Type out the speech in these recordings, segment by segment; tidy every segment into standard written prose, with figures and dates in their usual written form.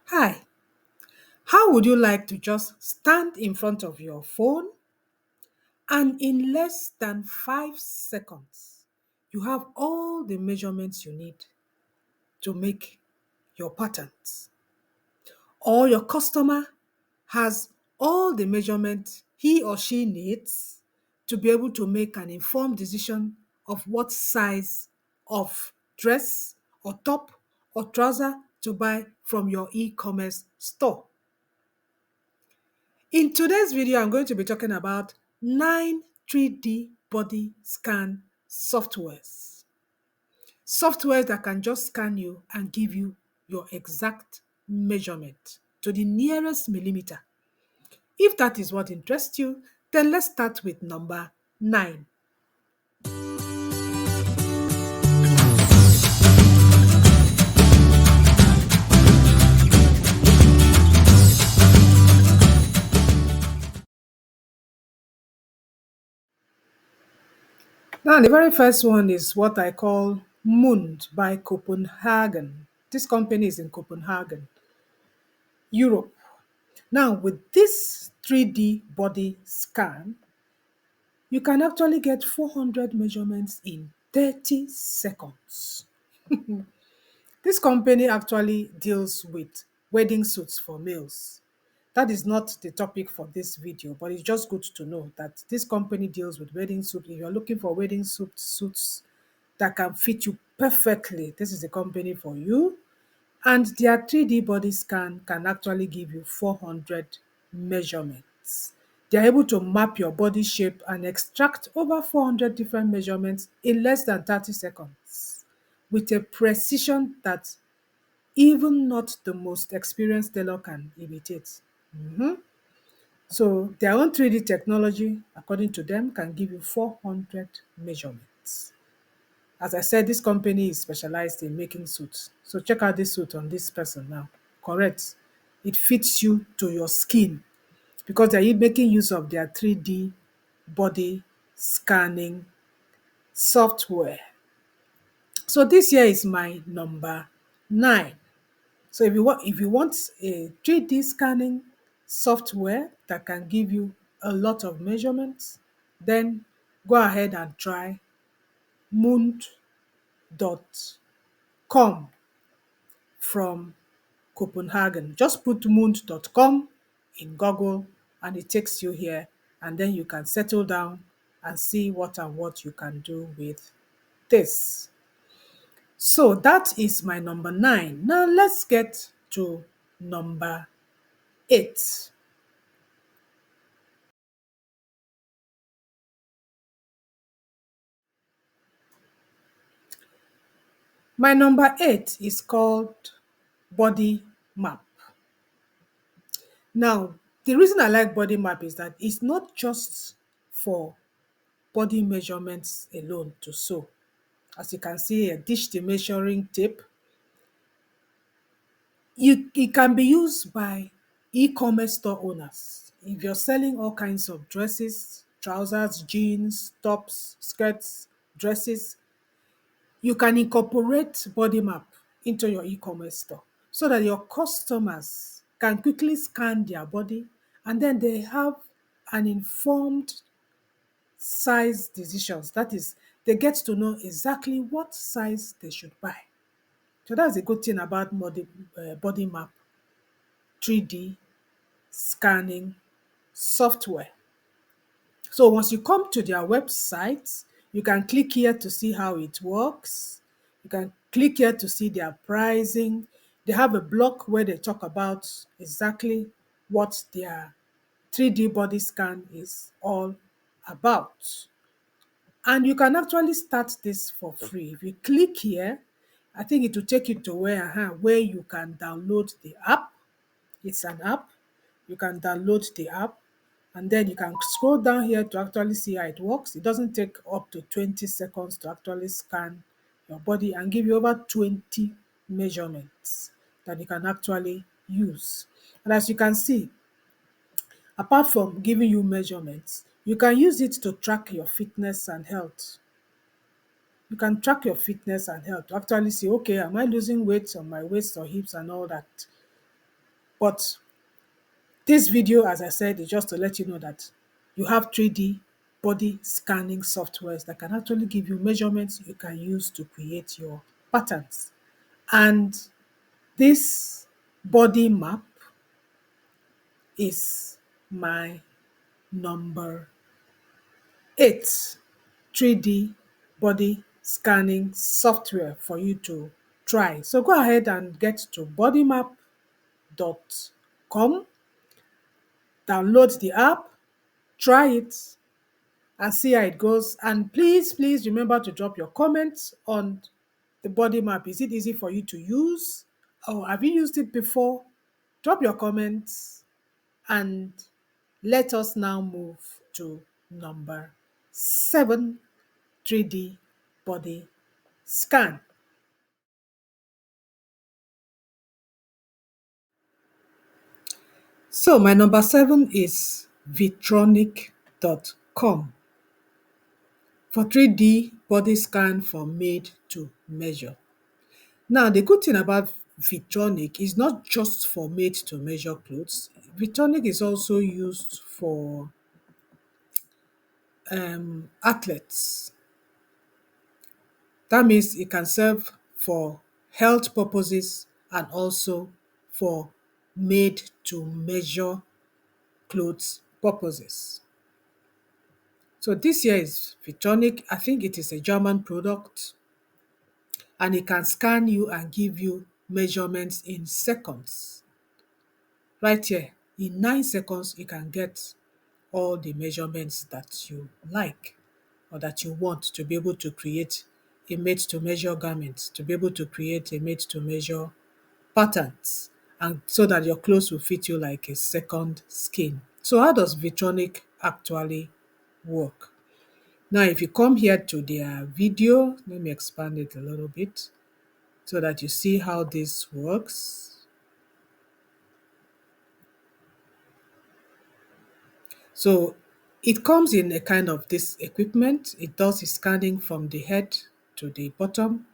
Hi, how would you like to just stand in front of your phone and in less than 5 seconds, you have all the measurements you need to make your patterns? Or your customer has all the measurements he or she needs to be able to make an informed decision of what size of dress or top or trouser to buy from your e-commerce store. In today's video, I'm going to be talking about 9 3D body scan softwares. Softwares that can just scan you and give you your exact measurement to the nearest millimeter. If that is what interests you, then let's start with number 9. Now, the very first one is what I call Mund by Copenhagen. This company is in Copenhagen, Europe. Now, with this 3D body scan, you can actually get 400 measurements in 30 seconds. This company actually deals with wedding suits for males. That is not the topic for this video, but it's just good to know that this company deals with wedding suits. If you're looking for wedding suits that can fit you perfectly, this is the company for you. And their 3D body scan can actually give you 400 measurements. They are able to map your body shape and extract over 400 different measurements in less than 30 seconds with a precision that even not the most experienced tailor can imitate. So their own 3D technology, according to them, can give you 400 measurements. As I said, this company is specialized in making suits. So check out this suit on this person now. Correct. It fits you to your skin because they're making use of their 3D body scanning software. So this here is my number 9. So if you want a 3D scanning software that can give you a lot of measurements, then go ahead and try moon.com from Copenhagen. Just put moon.com in Google and it takes you here, and then you can settle down and see what and what you can do with this. So that is my number 9. Now let's get to number 8. My number 8 is called body map. Now, the reason I like body map is that it's not just for body measurements alone to sew. As you can see here, dish the measuring tape. It can be used by e-commerce store owners. If you're selling all kinds of dresses, trousers, jeans, tops, skirts, dresses, you can incorporate body map into your e-commerce store so that your customers can quickly scan their body and then they have an informed size decisions. That is, they get to know exactly what size they should buy. So that's a good thing about body map 3D scanning software. So once you come to their website, you can click here to see how it works. You can click here to see their pricing. They have a block where they talk about exactly what their 3D body scan is all about. And you can actually start this for free. If you click here, I think it will take you to where you can download the app. It's an app. You can download the app and then you can scroll down here to actually see how it works. It doesn't take up to 20 seconds to actually scan your body and give you over 20 measurements that you can actually use. And as you can see, apart from giving you measurements, you can use it to track your fitness and health. You can track your fitness and health to actually see, okay, am I losing weight on my waist or hips and all that? But this video, as I said, is just to let you know that you have 3D body scanning softwares that can actually give you measurements you can use to create your patterns. And this body map is my number 8 3D body scanning software for you to try. So go ahead and get to bodymap.com, download the app, try it, and see how it goes. And please remember to drop your comments on the body map. Is it easy for you to use? Or have you used it before? Drop your comments and let us now move to number 7, 3D body scan. So my number 7 is vitronic.com for 3D body scan for made to measure. Now, the good thing about Vitronic is not just for made to measure clothes. Vitronic is also used for athletes. That means it can serve for health purposes and also for made to measure clothes purposes. So this here is Vitronic. I think it is a German product, and it can scan you and give you measurements in seconds. Right here, in 9 seconds, you can get all the measurements that you like or that you want to be able to create a made to measure garment, to be able to create a made to measure patterns, and so that your clothes will fit you like a second skin. So how does Vitronic actually work? Now, if you come here to their video, let me expand it a little bit so that you see how this works. So it comes in a kind of this equipment. It does the scanning from the head to the bottom.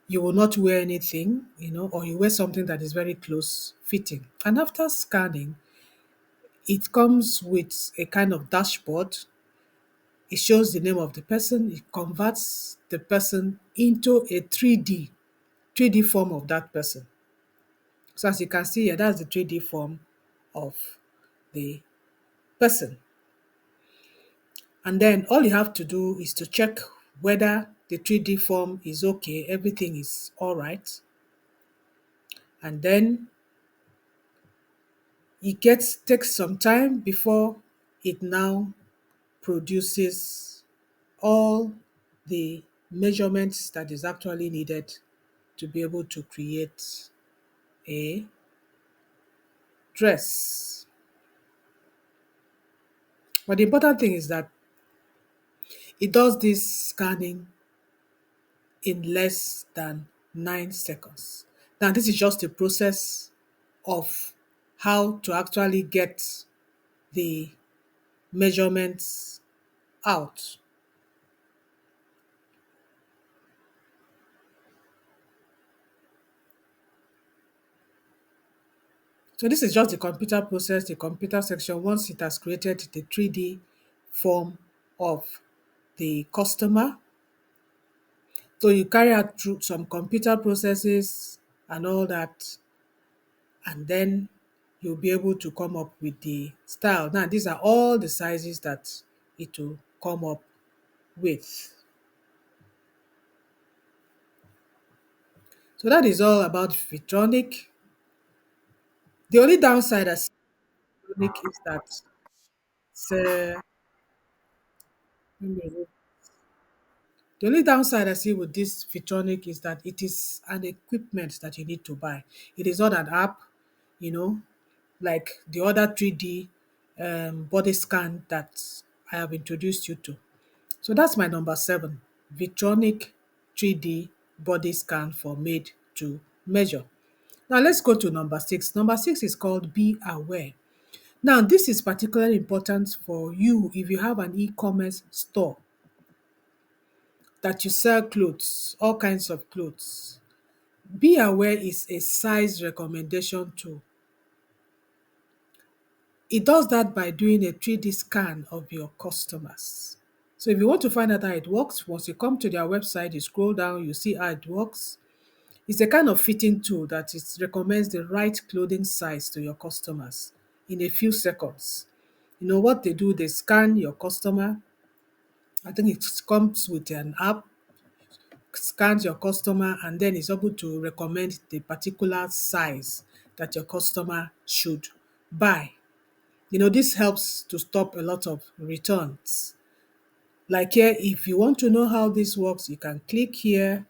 You will not wear anything, or you wear something that is very close fitting. And after scanning, it comes with a kind of dashboard. It shows the name of the person. It converts the person into a 3D form of that person. So as you can see here, that's the 3D form of the person. And then all you have to do is to check whether the 3D form is okay, everything is all right. And then takes some time before it now produces all the measurements that is actually needed to be able to create a dress. But the important thing is that it does this scanning in less than 9 seconds. Now, this is just a process of how to actually get the measurements out. So this is just the computer process, the computer section. Once it has created the 3D form of the customer, so you carry out through some computer processes and all that, and then you'll be able to come up with the style. Now, these are all the sizes that it will come up with. So that is all about Vitronic. The only downside as Vitronic is that it's, the only downside I see with this Vitronic is that it is an equipment that you need to buy. It is not an app, you know, like the other 3D body scan that I have introduced you to. So that's my number 7, Vitronic 3D body scan for made to measure. Now let's go to number 6. Number 6 is called Be Aware. Now this is particularly important for you if you have an e-commerce store that you sell clothes, all kinds of clothes. Be Aware is a size recommendation tool. It does that by doing a 3D scan of your customers. So if you want to find out how it works, once you come to their website, you scroll down, you see how it works. It's a kind of fitting tool that it recommends the right clothing size to your customers in a few seconds. You know what they do? They scan your customer. I think it comes with an app, scans your customer, and then it's able to recommend the particular size that your customer should buy. You know, this helps to stop a lot of returns. Like here, if you want to know how this works, you can click here,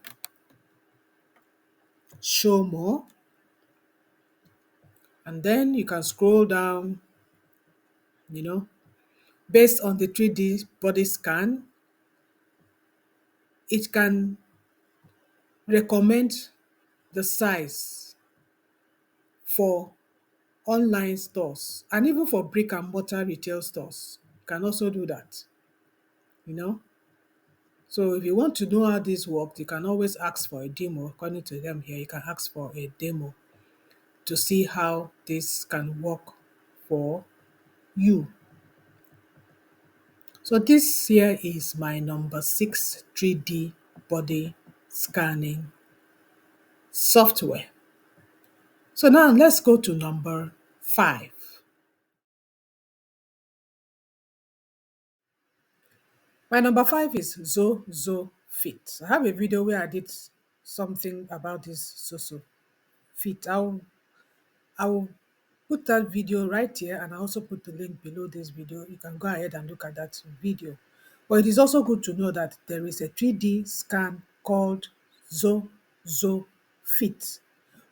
show more, and then you can scroll down, you know, based on the 3D body scan, it can recommend the size for online stores and even for brick and mortar retail stores. You can also do that, you know. So if you want to know how this works, you can always ask for a demo. According to them here, you can ask for a demo to see how this can work for you. So this here is my number 6 3D body scanning software. So now let's go to number 5. My number 5 is Fit. I have a video where I did something about this Fit. I'll put that video right here, and I also put the link below this video. You can go ahead and look at that video. But it is also good to know that there is a 3D scan called Fit.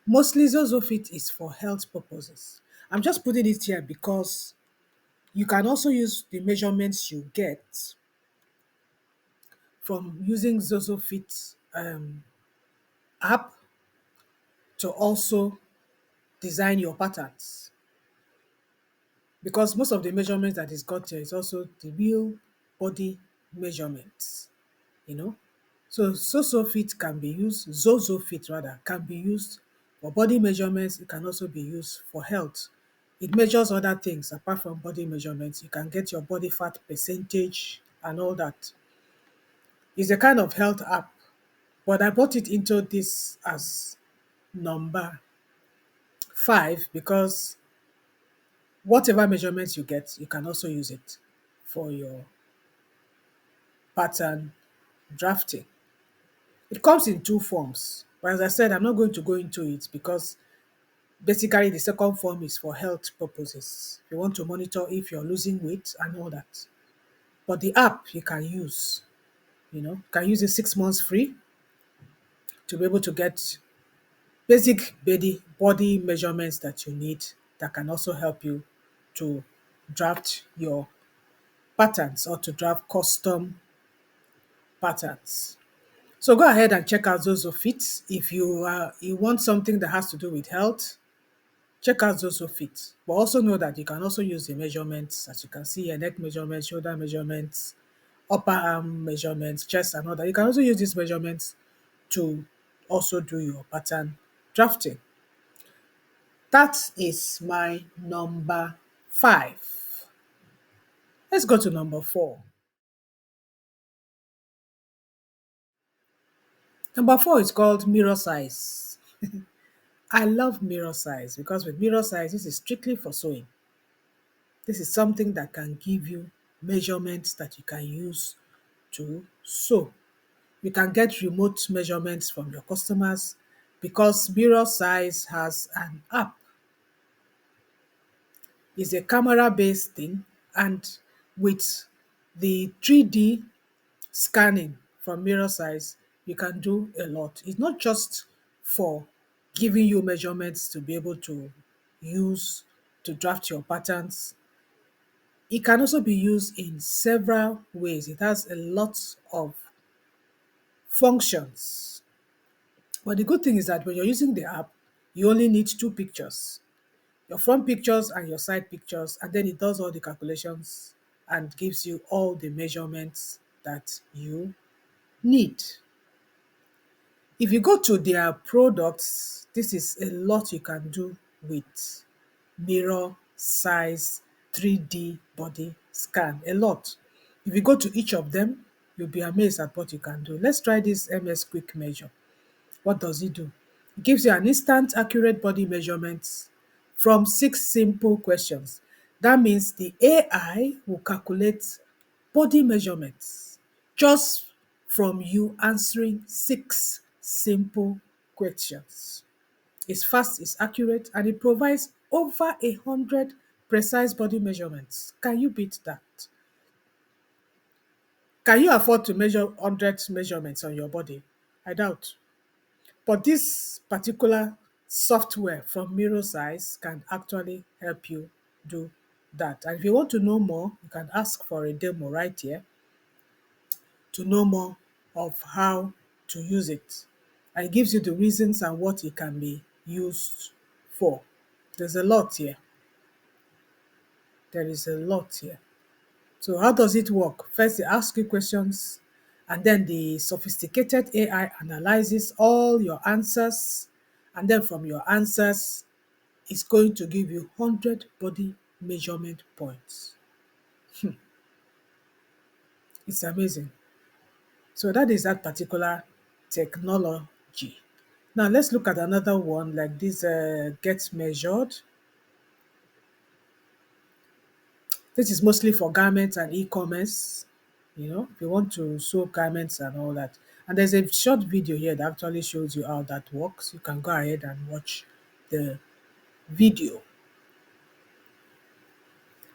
Mostly Fit is for health purposes. I'm just putting it here because you can also use the measurements you get from using ZozoFit app to also design your patterns, because most of the measurements that is got here is also the real body measurements, you know. So ZozoFit can be used, ZozoFit rather, can be used for body measurements. It can also be used for health. It measures other things apart from body measurements. You can get your body fat percentage and all that. It's a kind of health app, but I brought it into this as number 5 because whatever measurements you get, you can also use it for your pattern drafting. It comes in 2 forms, but as I said, I'm not going to go into it because basically the second form is for health purposes. You want to monitor if you're losing weight and all that. But the app you can use, you can use it 6 months free to be able to get basic body measurements that you need that can also help you to draft your patterns or to draft custom patterns. So go ahead and check out ZozoFit. If you want something that has to do with health, check out ZozoFit. But also know that you can also use the measurements, as you can see here, neck measurements, shoulder measurements, upper arm measurements, chest and all that. You can also use these measurements to also do your pattern drafting. That is my number 5. Let's go to number 4. Number 4 is called mirror size. I love mirror size because with mirror size, this is strictly for sewing. This is something that can give you measurements that you can use to sew. You can get remote measurements from your customers because mirror size has an app. It's a camera-based thing, and with the 3D scanning from mirror size, you can do a lot. It's not just for giving you measurements to be able to use to draft your patterns. It can also be used in several ways. It has a lot of functions. But the good thing is that when you're using the app, you only need 2 pictures, your front pictures and your side pictures, and then it does all the calculations and gives you all the measurements that you need. If you go to their products, this is a lot you can do with mirror size 3D body scan. A lot. If you go to each of them, you'll be amazed at what you can do. Let's try this MS Quick Measure. What does it do? It gives you an instant accurate body measurements from 6 simple questions. That means the AI will calculate body measurements just from you answering 6 simple questions. It's fast, it's accurate, and it provides over 100 precise body measurements. Can you beat that? Can you afford to measure 100 measurements on your body? I doubt. But this particular software from Mirror Size can actually help you do that. And if you want to know more, you can ask for a demo right here to know more of how to use it. And it gives you the reasons and what it can be used for. There's a lot here. There is a lot here. So how does it work? First, they ask you questions, and then the sophisticated AI analyzes all your answers, and then from your answers, it's going to give you 100 body measurement points. It's amazing. So that is that particular technology. Now let's look at another one like this Get Measured. This is mostly for garments and e-commerce, if you want to sew garments and all that. And there's a short video here that actually shows you how that works. You can go ahead and watch the video.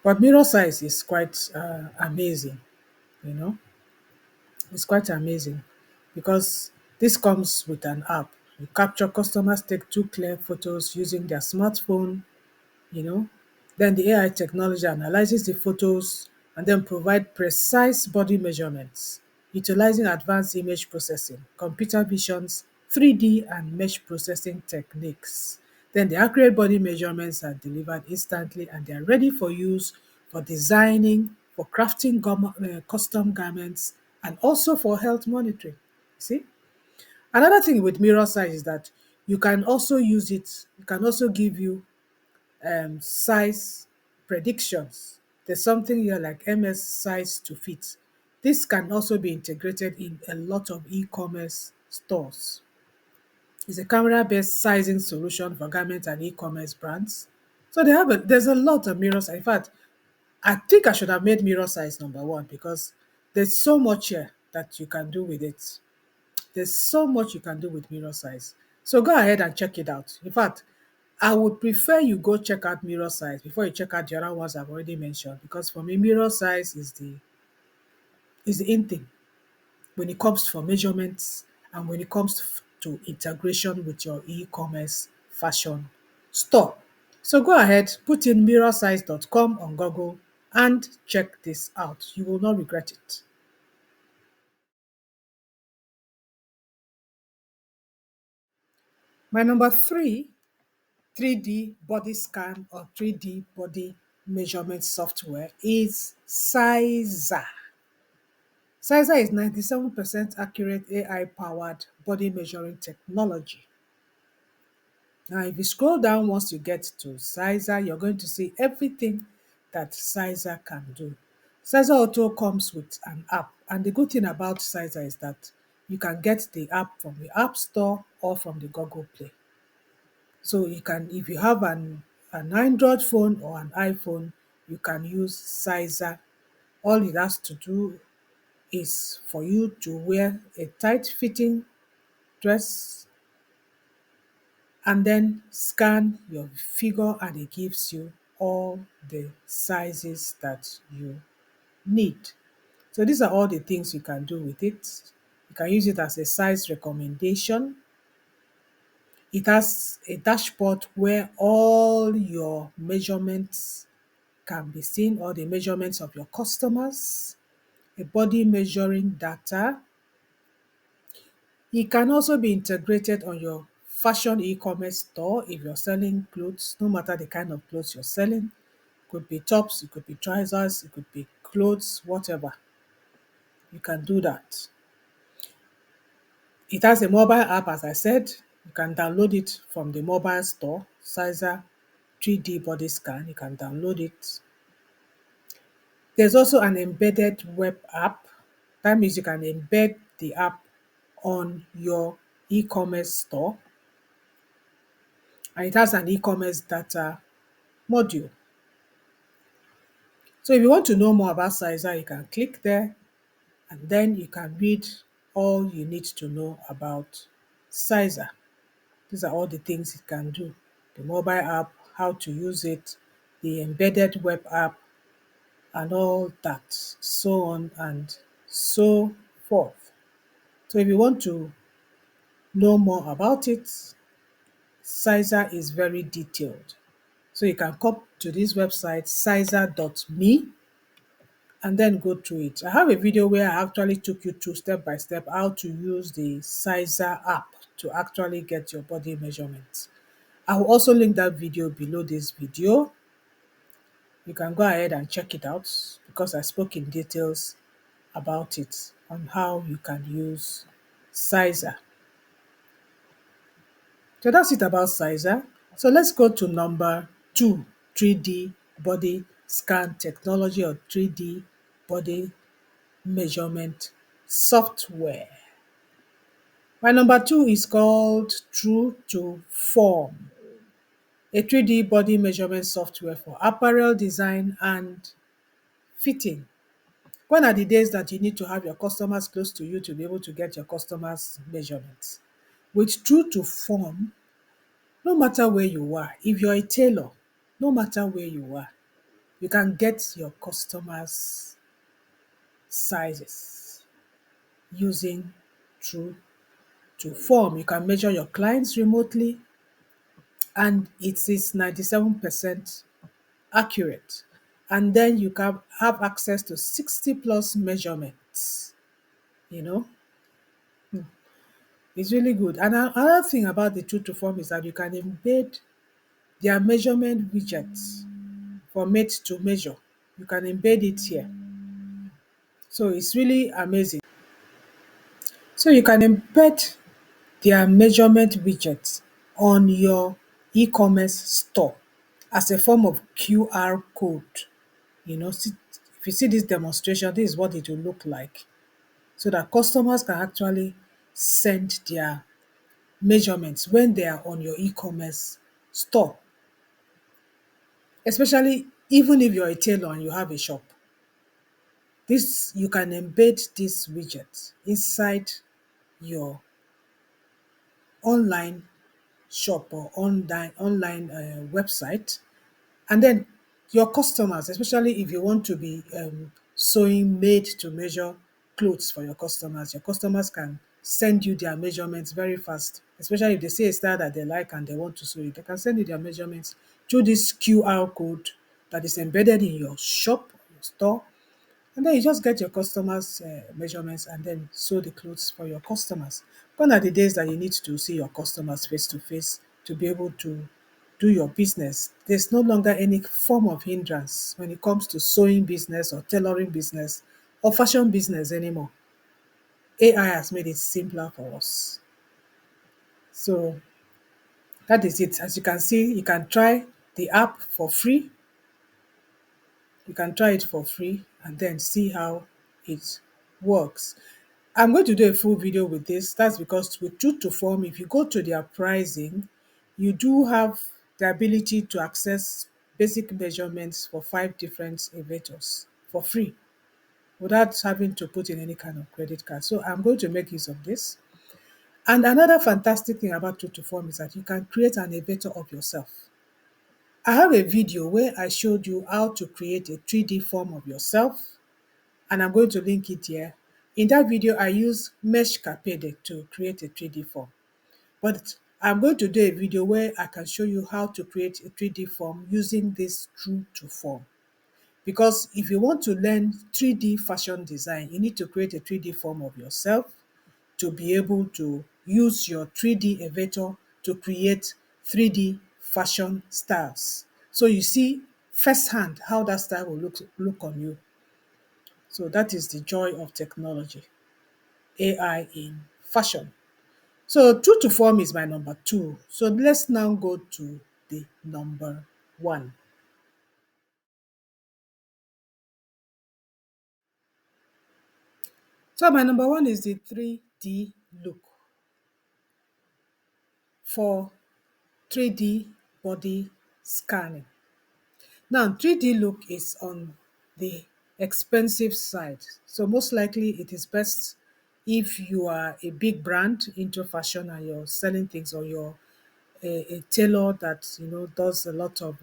But mirror size is quite amazing, you know. It's quite amazing because this comes with an app. You capture customers take 2 clear photos using their smartphone, you know. Then the AI technology analyzes the photos and then provide precise body measurements utilizing advanced image processing, computer visions, 3D and mesh processing techniques. Then the accurate body measurements are delivered instantly and they are ready for use for designing, for crafting custom garments, and also for health monitoring. See? Another thing with mirror size is that you can also use it, it can also give you size predictions. There's something here like MS size to fit. This can also be integrated in a lot of e-commerce stores. It's a camera-based sizing solution for garment and e-commerce brands. So there's a lot of mirror size. In fact, I think I should have made mirror size number one because there's so much here that you can do with it. There's so much you can do with mirror size. So go ahead and check it out. In fact, I would prefer you go check out mirror size before you check out the other ones I've already mentioned because for me, mirror size is the in thing when it comes for measurements and when it comes to integration with your e-commerce fashion store. So go ahead, put in mirrorsize.com on Google and check this out. You will not regret it. My number three 3D body scan or 3D body measurement software is Sizer. Sizer is 97% accurate AI-powered body measuring technology. Now, if you scroll down once you get to Sizer, you're going to see everything that Sizer can do. Sizer Auto comes with an app, and the good thing about Sizer is that you can get the app from the App Store or from the Google Play. So you can, if you have an Android phone or an iPhone, you can use Sizer. All it has to do is for you to wear a tight fitting dress and then scan your figure and it gives you all the sizes that you need. So these are all the things you can do with it. You can use it as a size recommendation. It has a dashboard where all your measurements can be seen, all the measurements of your customers, a body measuring data. It can also be integrated on your fashion e-commerce store if you're selling clothes, no matter the kind of clothes you're selling. It could be tops, it could be trousers, it could be clothes, whatever. You can do that. It has a mobile app, as I said. You can download it from the mobile store, Sizer 3D Body Scan. You can download it. There's also an embedded web app. That means you can embed the app on your e-commerce store, and it has an e-commerce data module. So if you want to know more about Sizer, you can click there and then you can read all you need to know about Sizer. These are all the things it can do. The mobile app, how to use it, the embedded web app, and all that, so on and so forth. So if you want to know more about it, Sizer is very detailed. So you can come to this website, sizer.me, and then go through it. I have a video where I actually took you through step by step how to use the Sizer app to actually get your body measurements. I will also link that video below this video. You can go ahead and check it out because I spoke in details about it on how you can use Sizer. So that's it about Sizer. So let's go to number 2, 3D body scan technology or 3D body measurement software. My number 2 is called True to Form, a 3D body measurement software for apparel design and fitting. When are the days that you need to have your customers close to you to be able to get your customers' measurements? With True to Form, no matter where you are, if you're a tailor, no matter where you are, you can get your customers' sizes using True to Form. You can measure your clients remotely and it is 97% accurate. And then you can have access to 60 plus measurements. You know, it's really good. And another thing about the True to Form is that you can embed their measurement widgets for made to measure. You can embed it here. So it's really amazing. So you can embed their measurement widgets on your e-commerce store as a form of QR code. If you see this demonstration, this is what it will look like. So that customers can actually send their measurements when they are on your e-commerce store. Especially even if you're a tailor and you have a shop. This you can embed this widget inside your online shop or online website, and then your customers, especially if you want to be sewing made to measure clothes for your customers can send you their measurements very fast, especially if they see a style that they like and they want to sew it. They can send you their measurements through this QR code that is embedded in your shop, your store, and then you just get your customers' measurements and then sew the clothes for your customers. Gone are the days that you need to see your customers face to face to be able to do your business. There's no longer any form of hindrance when it comes to sewing business or tailoring business or fashion business anymore. AI has made it simpler for us. So that is it. As you can see, you can try the app for free. You can try it for free and then see how it works. I'm going to do a full video with this. That's because with True to Form, if you go to their pricing, you do have the ability to access basic measurements for 5 different elevators for free without having to put in any kind of credit card. So I'm going to make use of this. And another fantastic thing about True to Form is that you can create an elevator of yourself. I have a video where I showed you how to create a 3D form of yourself, and I'm going to link it here. In that video, I use Mesh Capede to create a 3D form. But I'm going to do a video where I can show you how to create a 3D form using this True to Form. Because if you want to learn 3D fashion design, you need to create a 3D form of yourself to be able to use your 3D elevator to create 3D fashion styles. So you see firsthand how that style will look on you. So that is the joy of technology, AI in fashion. So True to Form is my number 2. So let's now go to the number 1. So my number one is the 3D look for 3D body scanning. Now, 3D look is on the expensive side. So most likely it is best if you are a big brand into fashion and you're selling things, or you're a tailor that does a lot of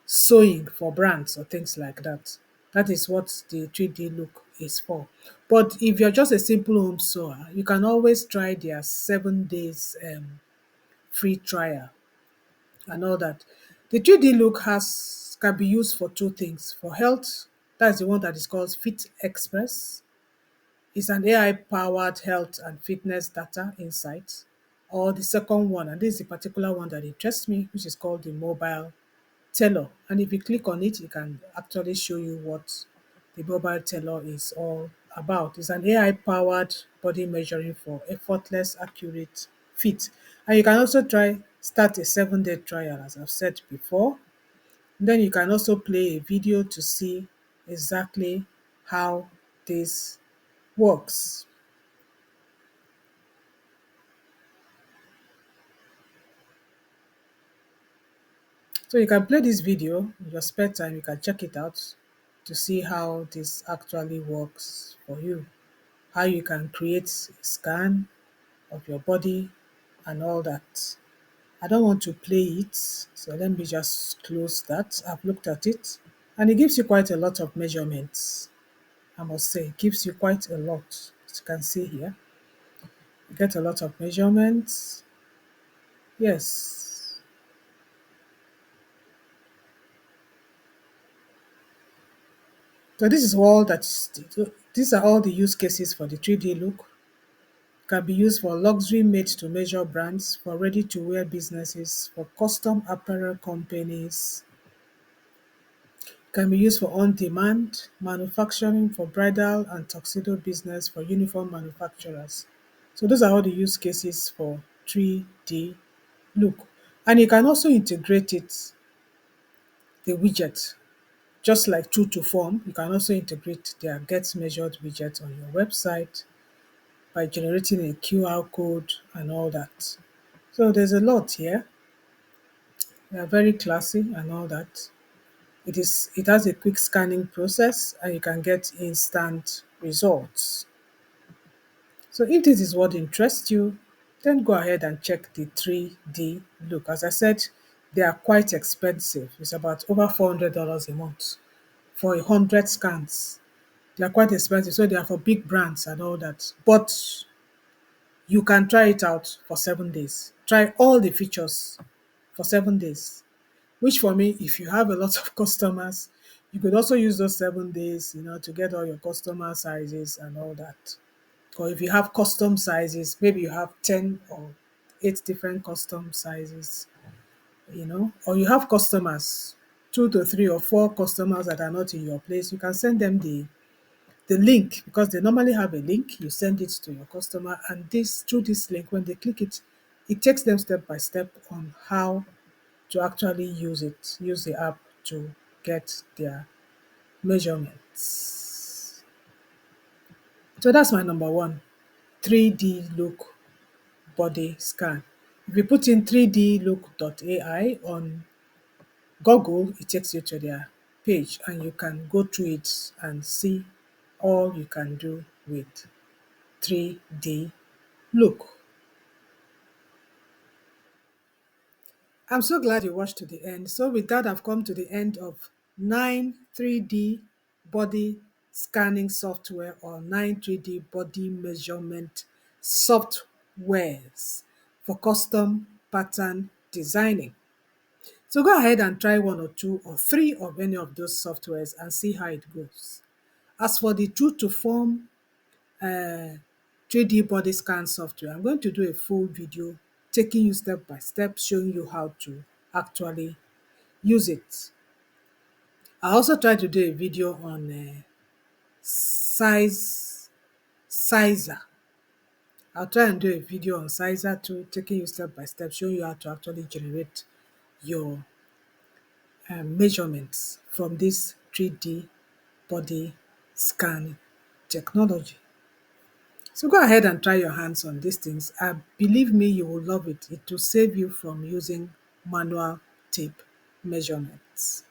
sewing for brands or things like that. That is what the 3D look is for. But if you're just a simple home sewer, you can always try their 7 days free trial and all that. The 3D look has can be used for two things. For health, that's the one that is called Fit Express. It's an AI-powered health and fitness data insight. Or the second one, and this is the particular one that interests me, which is called the mobile tailor. And if you click on it, it can actually show you what the mobile tailor is all about. It's an AI-powered body measuring for effortless, accurate fit. And you can also start a 7-day trial, as I've said before. Then you can also play a video to see exactly how this works. So you can play this video in your spare time, you can check it out to see how this actually works for you, how you can create a scan of your body and all that. I don't want to play it, so let me just close that. I've looked at it and it gives you quite a lot of measurements. I must say, it gives you quite a lot. As you can see here, you get a lot of measurements. Yes. So this is all that these are all the use cases for the 3D look. Can be used for luxury made-to-measure brands, for ready-to-wear businesses, for custom apparel companies, can be used for on-demand manufacturing, for bridal and tuxedo business, for uniform manufacturers. So those are all the use cases for 3D look. And you can also integrate the widget, just like True to Form. You can also integrate their Get Measured widget on your website by generating a QR code and all that. So there's a lot here. They are very classy and all that. It has a quick scanning process and you can get instant results. So if this is what interests you, then go ahead and check the 3D look. As I said, they are quite expensive. It's about over $400 a month for 100 scans. They are quite expensive, so they are for big brands and all that. But you can try it out for 7 days. Try all the features for 7 days. Which for me, if you have a lot of customers, you could also use those 7 days, to get all your customer sizes and all that. Or if you have custom sizes, maybe you have 10 or 8 different custom sizes, or you have customers, 2 to 3 or 4 customers that are not in your place, you can send them the link, because they normally have a link. You send it to your customer, and through this link, when they click it, it takes them step by step on how to actually use the app to get their measurements. So that's my number one, 3D look body scan. If you put in 3dlook.ai on Google, it takes you to their page and you can go through it and see all you can do with 3D look. I'm so glad you watched to the end. So with that, I've come to the end of 9 3D body scanning software, or 9 3D body measurement softwares for custom pattern designing. So go ahead and try one or two or three of any of those softwares and see how it goes. As for the True to Form uh, 3D body scan software, I'm going to do a full video taking you step by step, showing you how to actually use it. I also tried to do a video on size sizer. I'll try and do a video on sizer too, taking you step by step, showing you how to actually generate your measurements from this 3D body scan technology. So go ahead and try your hands on these things. Believe me, you will love it. It will save you from using manual tape measurements.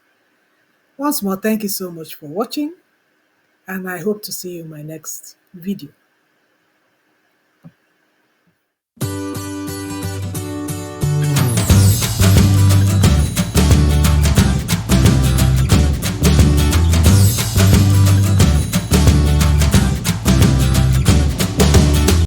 Once more, thank you so much for watching, and I hope to see you in my next video.